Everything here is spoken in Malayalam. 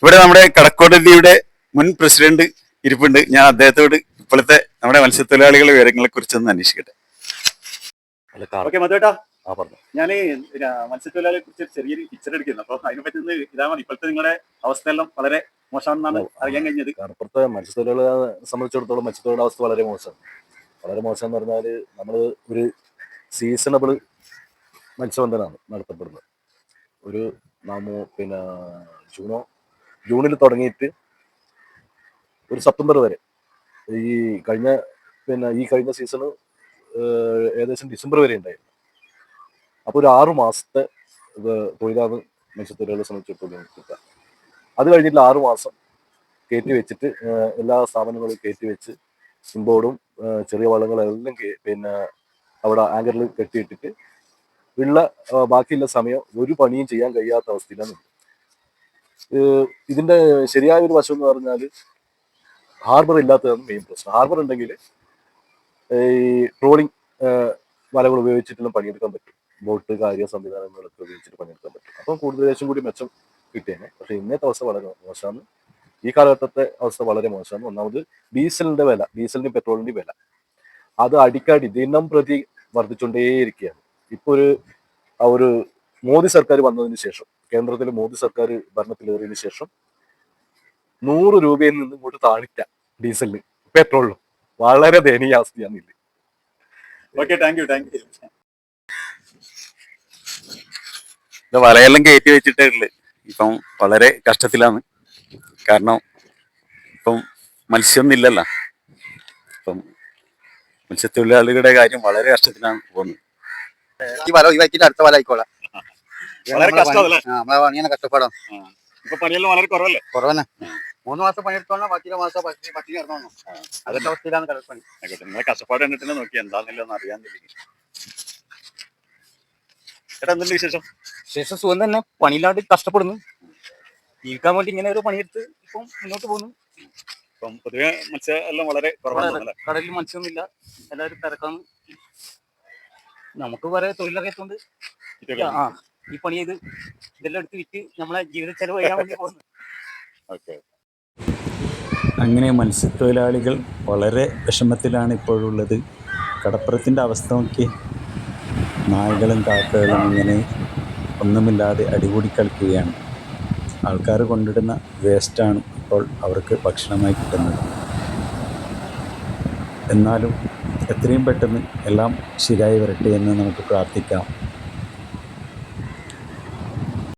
ഇവിടെ നമ്മുടെ കടക്കോടതിയുടെ മുൻ പ്രസിഡന്റ് ഇരിപ്പുണ്ട്. ഞാൻ അദ്ദേഹത്തോട് ഇപ്പോഴത്തെ നമ്മുടെ മത്സ്യത്തൊഴിലാളികളുടെ വിവരങ്ങളെ കുറിച്ചൊന്ന് അന്വേഷിക്കട്ടെ. ഓക്കെ മധുവേട്ടാ, ഞാൻ മത്സ്യത്തൊഴിലാളിയെ കുറിച്ച് ചെറിയൊരു പിക്ചർ എടുക്കുന്നു. അപ്പൊ അതിനെപ്പറ്റി ഒന്ന് ഇതാണ് ഇപ്പോഴത്തെ നിങ്ങളുടെ അവസ്ഥയെല്ലാം വളരെ മോശമാണെന്നാണ് അറിയാൻ കഴിഞ്ഞത്. ഇപ്പോഴത്തെ മത്സ്യത്തൊഴിലാളികളെ സംബന്ധിച്ചിടത്തോളം മത്സ്യത്തൊഴിലാളി അവസ്ഥ വളരെ മോശം. വളരെ മോശം എന്ന് പറഞ്ഞാൽ നമ്മൾ ഒരു സീസണബിൾ മത്സ്യബന്ധനമാണ് നടത്തപ്പെടുന്നത്. ഒരു പിന്നെ ജൂണിൽ തുടങ്ങിയിട്ട് ഒരു സെപ്റ്റംബർ വരെ ഈ കഴിഞ്ഞ സീസണ് ഏകദേശം ഡിസംബർ വരെ ഉണ്ടായിരുന്നു. അപ്പോൾ ഒരു 6 മാസത്തെ തൊഴിലാണ് മത്സ്യത്തൊഴിലാളികളെ സംബന്ധിച്ചിടത്തോളം കിട്ടുക. അത് കഴിഞ്ഞിട്ട് 6 മാസം കയറ്റി വെച്ചിട്ട് എല്ലാ സ്ഥാപനങ്ങളും കയറ്റി വെച്ച് ഇമ്പോർട്ടും ചെറിയ വള്ളങ്ങളെല്ലാം അവിടെ ആങ്കറിൽ കെട്ടിയിട്ടിട്ട് ഉള്ള ബാക്കിയുള്ള സമയം ഒരു പണിയും ചെയ്യാൻ കഴിയാത്ത അവസ്ഥയിലാണ്. ഇതിന്റെ ശരിയായ ഒരു വശം എന്ന് പറഞ്ഞാൽ ഹാർബർ ഇല്ലാത്തതാണ് മെയിൻ പ്രശ്നം. ഹാർബർ ഉണ്ടെങ്കിൽ ഈ ട്രോളിംഗ് വലകൾ ഉപയോഗിച്ചിട്ടുള്ള പണിയെടുക്കാൻ പറ്റും. ബോട്ട് സംവിധാനങ്ങളൊക്കെ ഉപയോഗിച്ചിട്ട് പണിയെടുക്കാൻ പറ്റും. അപ്പം കൂടുതലേശം കൂടി മെച്ചം കിട്ടിയേനെ. പക്ഷെ ഇന്നത്തെ അവസ്ഥ വളരെ മോശമാണ്. ഈ കാലഘട്ടത്തെ അവസ്ഥ വളരെ മോശമാണ്. ഒന്നാമത് ഡീസലിന്റെ വില, ഡീസലിന്റെയും പെട്രോളിന്റെയും വില അത് അടിക്കടി ദിനം പ്രതി വർദ്ധിച്ചുകൊണ്ടേയിരിക്കുകയാണ്. ഇപ്പൊ ഒരു മോദി സർക്കാർ വന്നതിന് ശേഷം, കേന്ദ്രത്തിൽ മോദി സർക്കാർ ഭരണത്തിലേറിയതിനു ശേഷം 100 രൂപയിൽ നിന്ന് ഇങ്ങോട്ട് താണിട്ട ഡീസലിന് പെട്രോളിനും വളരെ ദയനീയാവസ്ഥയാണ് ഇത്. Okay, thank you. വലയെല്ലാം കയറ്റി വെച്ചിട്ടേ ഉള്ളു. ഇപ്പം വളരെ കഷ്ടത്തിലാണ്. കാരണം ഇപ്പം മത്സ്യമൊന്നും ഇല്ലല്ലോ. ഇപ്പം മത്സ്യത്തൊഴിലാളികളുടെ കാര്യം വളരെ കഷ്ടത്തിലാണ് പോകുന്നത്. ഈ വല ഒഴിവാക്കിയിട്ട് അടുത്ത വല ആയിക്കോളാം. നമ്മളെ പണിയാണ് കഷ്ടപ്പാടാം. ഇപ്പൊ പണിയെല്ലാം വളരെ കുറവല്ലേ? കുറവന്നെ. 3 മാസം പണിയെടുത്തോളാം, ബാക്കിയുള്ള മാസം പട്ടിണി കിടന്നോളൂ. അതൊക്കെ അവസ്ഥയിലാണ് കടൽപ്പണി. നിങ്ങളെ കഷ്ടപ്പാട് കണ്ടിട്ട് നോക്കി എന്താണെന്നില്ലെന്ന് അറിയാന്നില്ല. ചേട്ടാ, എന്തുണ്ട് വിശേഷം? ശേഷം സുഖം തന്നെ. പണിയില്ലാണ്ട് കഷ്ടപ്പെടുന്നു. ജീവിക്കാൻ വേണ്ടി ഇങ്ങനെ ഒരു പണിയെടുത്ത് ഇപ്പം മുന്നോട്ട് പോകുന്നു. ഇപ്പം പൊതുവെ മത്സ്യം എല്ലാം വളരെ കുറവാണ്. കടലിൽ മത്സ്യമൊന്നുമില്ല, എല്ലാവരും തിരക്കാണ്. നമുക്ക് കുറെ തൊഴിലറിയത്തുണ്ട്. ഈ പണി ചെയ്ത് ഇതെല്ലാം എടുത്ത് വിറ്റ് നമ്മളെ ജീവിത ചെലവ് ചെയ്യാൻ വേണ്ടി പോകുന്നു. അങ്ങനെ മത്സ്യത്തൊഴിലാളികൾ വളരെ വിഷമത്തിലാണ് ഇപ്പോഴുള്ളത്. കടപ്പുറത്തിൻ്റെ അവസ്ഥ നോക്കി, നായകളും കാക്കകളും ഇങ്ങനെ ഒന്നുമില്ലാതെ അടികൂടി കളിക്കുകയാണ്. ആൾക്കാർ കൊണ്ടിടുന്ന വേസ്റ്റാണ് ഇപ്പോൾ അവർക്ക് ഭക്ഷണമായി കിട്ടുന്നത്. എന്നാലും എത്രയും പെട്ടെന്ന് എല്ലാം ശരിയായി വരട്ടെ എന്ന് നമുക്ക് പ്രാർത്ഥിക്കാം.